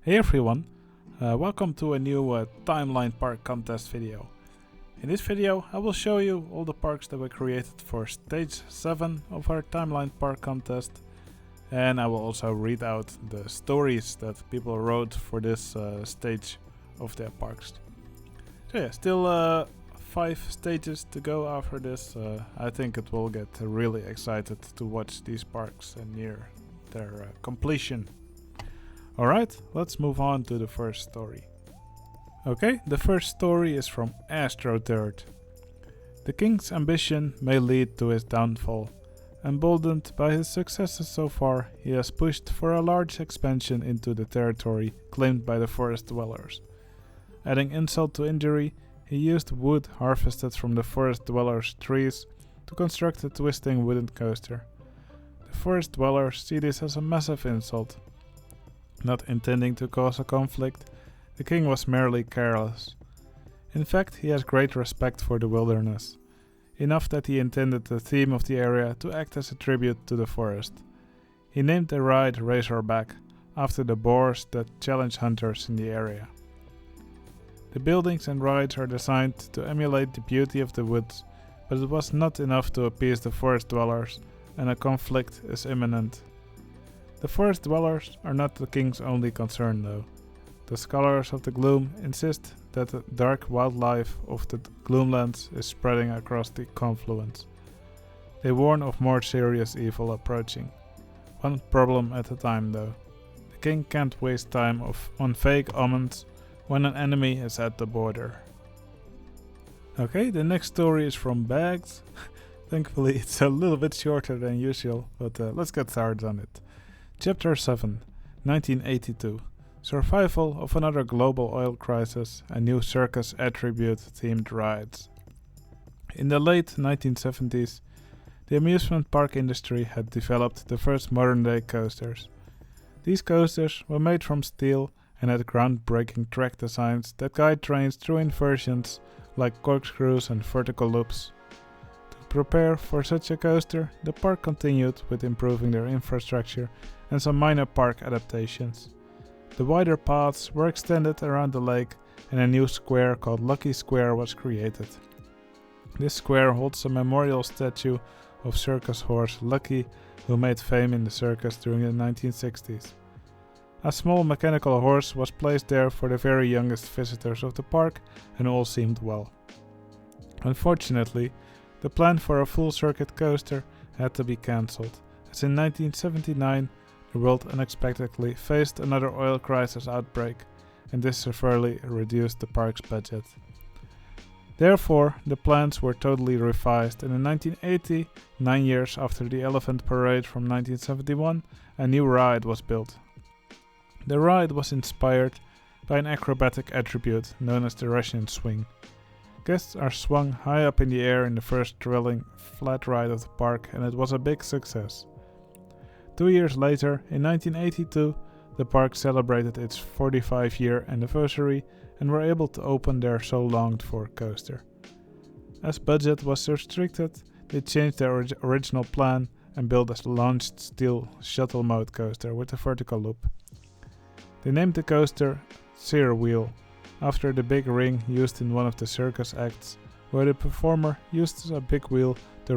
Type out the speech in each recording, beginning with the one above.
Hey everyone, welcome to a new Timeline Park contest video. In this video I will show you all the parks that were created for stage 7 of our Timeline Park contest, and I will also read out the stories that people wrote for this stage of their parks. So yeah, still 5 stages to go after this. I think it will get really excited to watch these parks near their completion. Alright, let's move on to the first story. Okay, the first story is from AstroThird. The king's ambition may lead to his downfall. Emboldened by his successes so far, he has pushed for a large expansion into the territory claimed by the forest dwellers. Adding insult to injury, he used wood harvested from the forest dwellers' trees to construct a twisting wooden coaster. The forest dwellers see this as a massive insult. Not intending to cause a conflict, the king was merely careless. In fact, he has great respect for the wilderness, enough that he intended the theme of the area to act as a tribute to the forest. He named the ride Razorback, after the boars that challenge hunters in the area. The buildings and rides are designed to emulate the beauty of the woods, but it was not enough to appease the forest dwellers, and a conflict is imminent. The forest dwellers are not the king's only concern though. The scholars of the gloom insist that the dark wildlife of the gloomlands is spreading across the confluence. They warn of more serious evil approaching. One problem at a time though. The king can't waste time on fake omens when an enemy is at the border. Okay, the next story is from Bags. Thankfully it's a little bit shorter than usual, but let's get started on it. Chapter 7, 1982. Survival of another global oil crisis and new circus attribute-themed rides. In the late 1970s, the amusement park industry had developed the first modern-day coasters. These coasters were made from steel and had groundbreaking track designs that guide trains through inversions like corkscrews and vertical loops. To prepare for such a coaster, the park continued with improving their infrastructure and some minor park adaptations. The wider paths were extended around the lake and a new square called Lucky Square was created. This square holds a memorial statue of circus horse Lucky, who made fame in the circus during the 1960s. A small mechanical horse was placed there for the very youngest visitors of the park, and all seemed well. Unfortunately, the plan for a full circuit coaster had to be cancelled, as in 1979 the world unexpectedly faced another oil crisis outbreak, and this severely reduced the park's budget. Therefore, the plans were totally revised, and in 1980, 9 years after the Elephant Parade from 1971, a new ride was built. The ride was inspired by an acrobatic attribute known as the Russian swing. Guests are swung high up in the air in the first thrilling flat ride of the park, and it was a big success. 2 years later, in 1982, the park celebrated its 45-year anniversary and were able to open their so longed-for coaster. As budget was restricted, they changed their original plan and built a launched steel shuttle mode coaster with a vertical loop. They named the coaster Sear Wheel, after the big ring used in one of the circus acts, where the performer used a big wheel to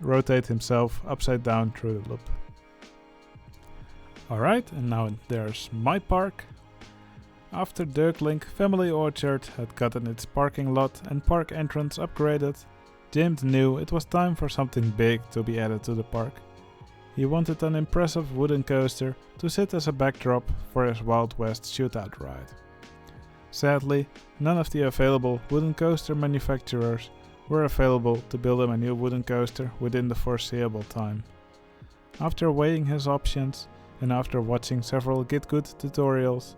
rotate himself upside down through the loop. Alright, and now there's my park. After Dirklink Family Orchard had gotten its parking lot and park entrance upgraded, James knew it was time for something big to be added to the park. He wanted an impressive wooden coaster to sit as a backdrop for his Wild West shootout ride. Sadly, none of the available wooden coaster manufacturers were available to build him a new wooden coaster within the foreseeable time. After weighing his options, and after watching several Get Good tutorials,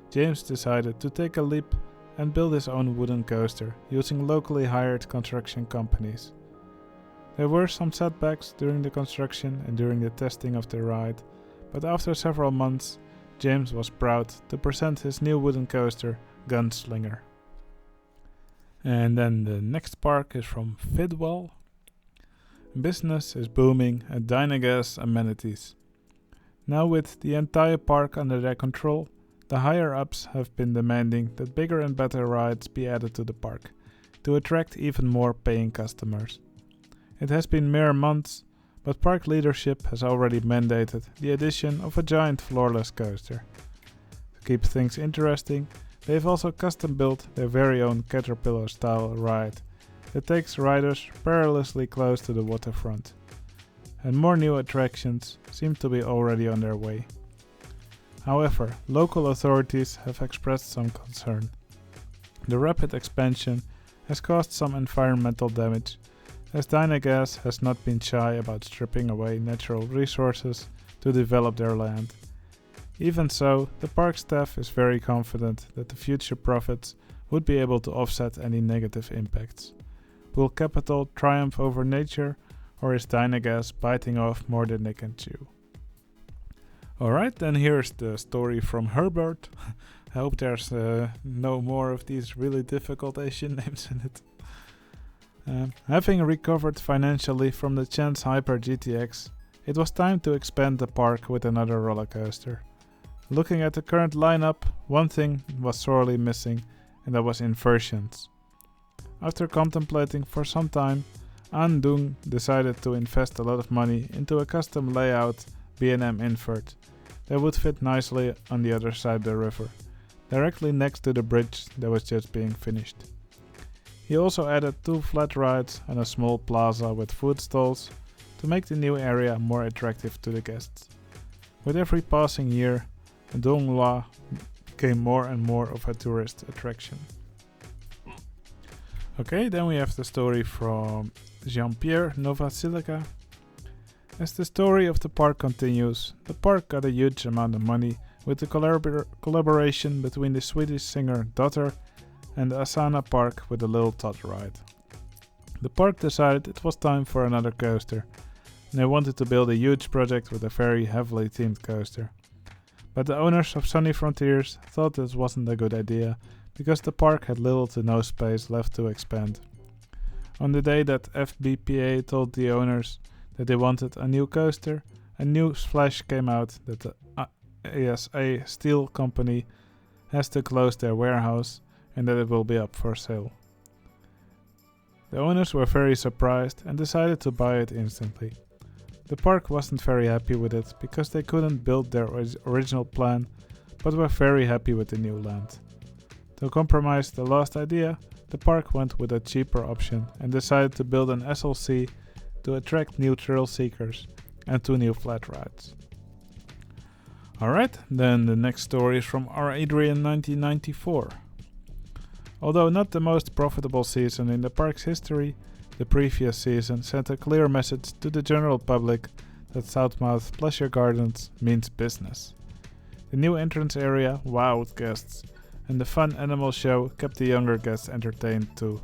James decided to take a leap and build his own wooden coaster using locally hired construction companies. There were some setbacks during the construction and during the testing of the ride, but after several months, James was proud to present his new wooden coaster, Gunslinger. And then the next park is from Fidwell. Business is booming at Dynagas Amenities. Now with the entire park under their control, the higher-ups have been demanding that bigger and better rides be added to the park, to attract even more paying customers. It has been mere months, but park leadership has already mandated the addition of a giant floorless coaster. To keep things interesting, they've also custom-built their very own Caterpillar-style ride that takes riders perilously close to the waterfront. And more new attractions seem to be already on their way. However, local authorities have expressed some concern. The rapid expansion has caused some environmental damage, as Dynagas has not been shy about stripping away natural resources to develop their land. Even so, the park staff is very confident that the future profits would be able to offset any negative impacts. Will capital triumph over nature, or is Dynagas biting off more than they can chew? Alright, then here's the story from Herbert. I hope there's no more of these really difficult Asian names in it. Having recovered financially from the Chance Hyper GTX, it was time to expand the park with another roller coaster. Looking at the current lineup, one thing was sorely missing, and that was inversions. After contemplating for some time, An Dung decided to invest a lot of money into a custom layout B&M invert that would fit nicely on the other side of the river, directly next to the bridge that was just being finished. He also added 2 flat rides and a small plaza with food stalls to make the new area more attractive to the guests. With every passing year, Donghua became more and more of a tourist attraction. Okay, then we have the story from Jean-Pierre Nova Silica. As the story of the park continues, the park got a huge amount of money with the collaboration between the Swedish singer Dotter and the Asana Park with the Little Tot ride. The park decided it was time for another coaster, and they wanted to build a huge project with a very heavily themed coaster. But the owners of Sunny Frontiers thought this wasn't a good idea, because the park had little to no space left to expand. On the day that FBPA told the owners that they wanted a new coaster, a news flash came out that the ASA Steel Company has to close their warehouse and that it will be up for sale. The owners were very surprised and decided to buy it instantly. The park wasn't very happy with it because they couldn't build their original plan, but were very happy with the new land. To compromise the last idea, the park went with a cheaper option and decided to build an SLC to attract new thrill seekers and 2 new flat rides. Alright, then the next story is from R. Adrian 1994. Although not the most profitable season in the park's history, the previous season sent a clear message to the general public that Southmouth Pleasure Gardens means business. The new entrance area wowed guests, and the fun animal show kept the younger guests entertained too.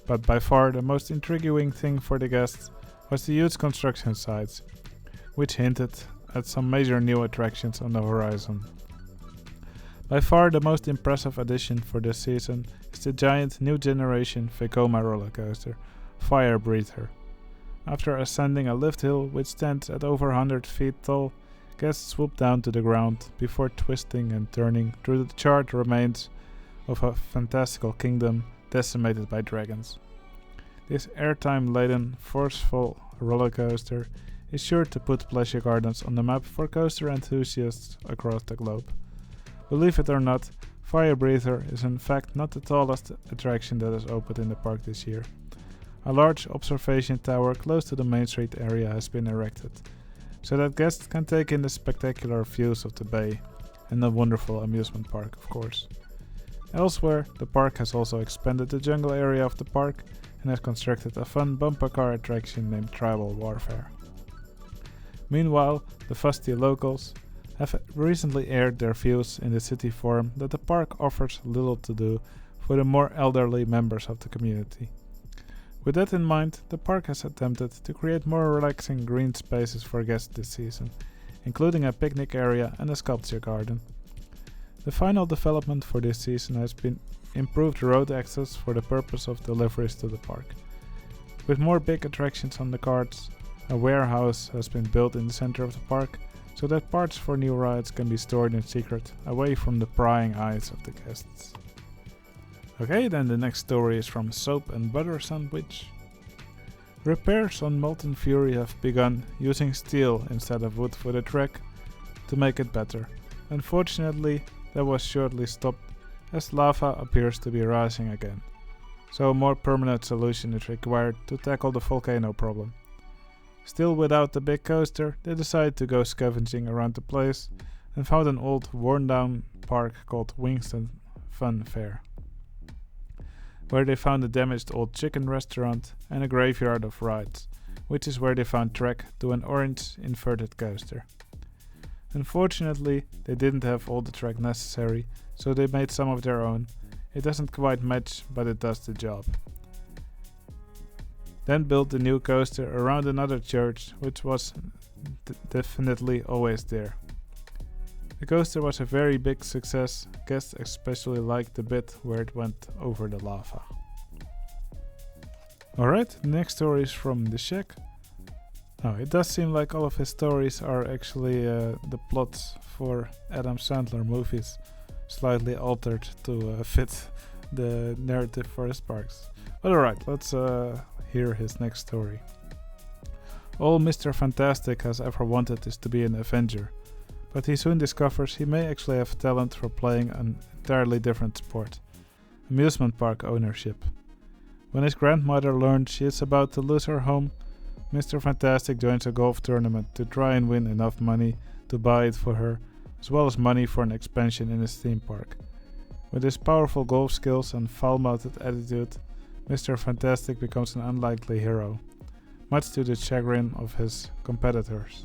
But by far the most intriguing thing for the guests was the huge construction sites, which hinted at some major new attractions on the horizon. By far the most impressive addition for this season is the giant new generation Vekoma roller coaster, Fire Breather. After ascending a lift hill which stands at over 100 feet tall, guests swoop down to the ground before twisting and turning through the charred remains of a fantastical kingdom decimated by dragons. This airtime-laden, forceful roller coaster is sure to put Pleasure Gardens on the map for coaster enthusiasts across the globe. Believe it or not, Fire Breather is in fact not the tallest attraction that has opened in the park this year. A large observation tower close to the Main Street area has been erected, so that guests can take in the spectacular views of the bay and the wonderful amusement park, of course. Elsewhere, the park has also expanded the jungle area of the park and has constructed a fun bumper car attraction named Tribal Warfare. Meanwhile, the fusty locals have recently aired their views in the city forum that the park offers little to do for the more elderly members of the community. With that in mind, the park has attempted to create more relaxing green spaces for guests this season, including a picnic area and a sculpture garden. The final development for this season has been improved road access for the purpose of deliveries to the park. With more big attractions on the cards, a warehouse has been built in the center of the park so that parts for new rides can be stored in secret, away from the prying eyes of the guests. Okay, then the next story is from Soap and Butter Sandwich. Repairs on Molten Fury have begun, using steel instead of wood for the track to make it better. Unfortunately, that was shortly stopped as lava appears to be rising again, so a more permanent solution is required to tackle the volcano problem. Still without the big coaster, they decided to go scavenging around the place and found an old worn down park called Wingston Fun Fair, where they found a damaged old chicken restaurant and a graveyard of rides, which is where they found track to an orange inverted coaster. Unfortunately, they didn't have all the track necessary, so they made some of their own. It doesn't quite match, but it does the job. Then built the new coaster around another church, which was definitely always there. The coaster was a very big success. Guests especially liked the bit where it went over the lava. Alright, the next story is from The Shack. Now, it does seem like all of his stories are actually the plots for Adam Sandler movies, slightly altered to fit the narrative for his parks. But alright, let's hear his next story. All Mr. Fantastic has ever wanted is to be an Avenger, but he soon discovers he may actually have talent for playing an entirely different sport: amusement park ownership. When his grandmother learns she is about to lose her home, Mr. Fantastic joins a golf tournament to try and win enough money to buy it for her, as well as money for an expansion in his theme park. With his powerful golf skills and foul-mouthed attitude, Mr. Fantastic becomes an unlikely hero, much to the chagrin of his competitors.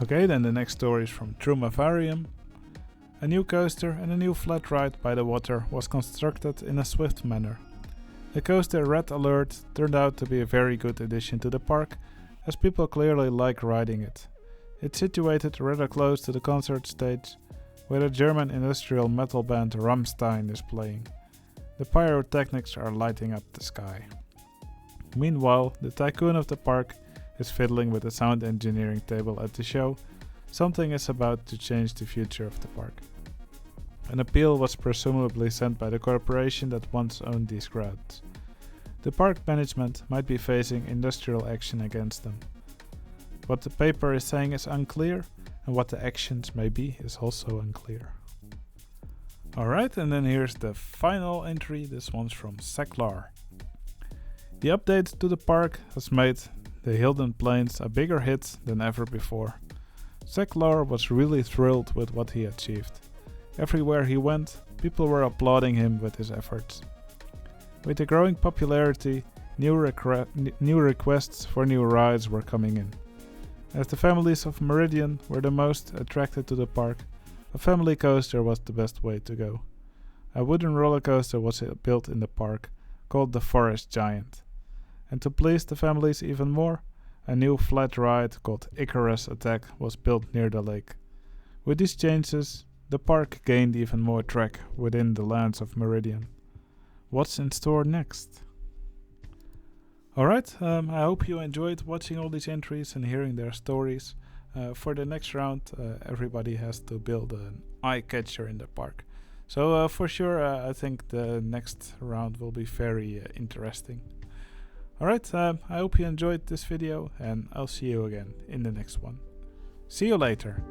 Okay, then the next story is from Trumavarium. A new coaster and a new flat ride by the water was constructed in a swift manner. The coaster Red Alert turned out to be a very good addition to the park, as people clearly like riding it. It's situated rather close to the concert stage, where the German industrial metal band Rammstein is playing. The pyrotechnics are lighting up the sky. Meanwhile, the tycoon of the park is fiddling with the sound engineering table at the show. Something is about to change the future of the park. An appeal was presumably sent by the corporation that once owned these grounds. The park management might be facing industrial action against them. What the paper is saying is unclear, and what the actions may be is also unclear. Alright, and then here's the final entry. This one's from Seklar. The update to the park has made the Hilden Plains a bigger hit than ever before. Seklar was really thrilled with what he achieved. Everywhere he went, people were applauding him with his efforts. With the growing popularity, new requests for new rides were coming in. As the families of Meridian were the most attracted to the park, a family coaster was the best way to go. A wooden roller coaster was built in the park, called the Forest Giant. And to please the families even more, a new flat ride called Icarus Attack was built near the lake. With these changes, the park gained even more track within the lands of Meridian. What's in store next? Alright, I hope you enjoyed watching all these entries and hearing their stories. For the next round, everybody has to build an eye catcher in the park. So for sure, I think the next round will be very interesting. Alright, I hope you enjoyed this video, and I'll see you again in the next one. See you later!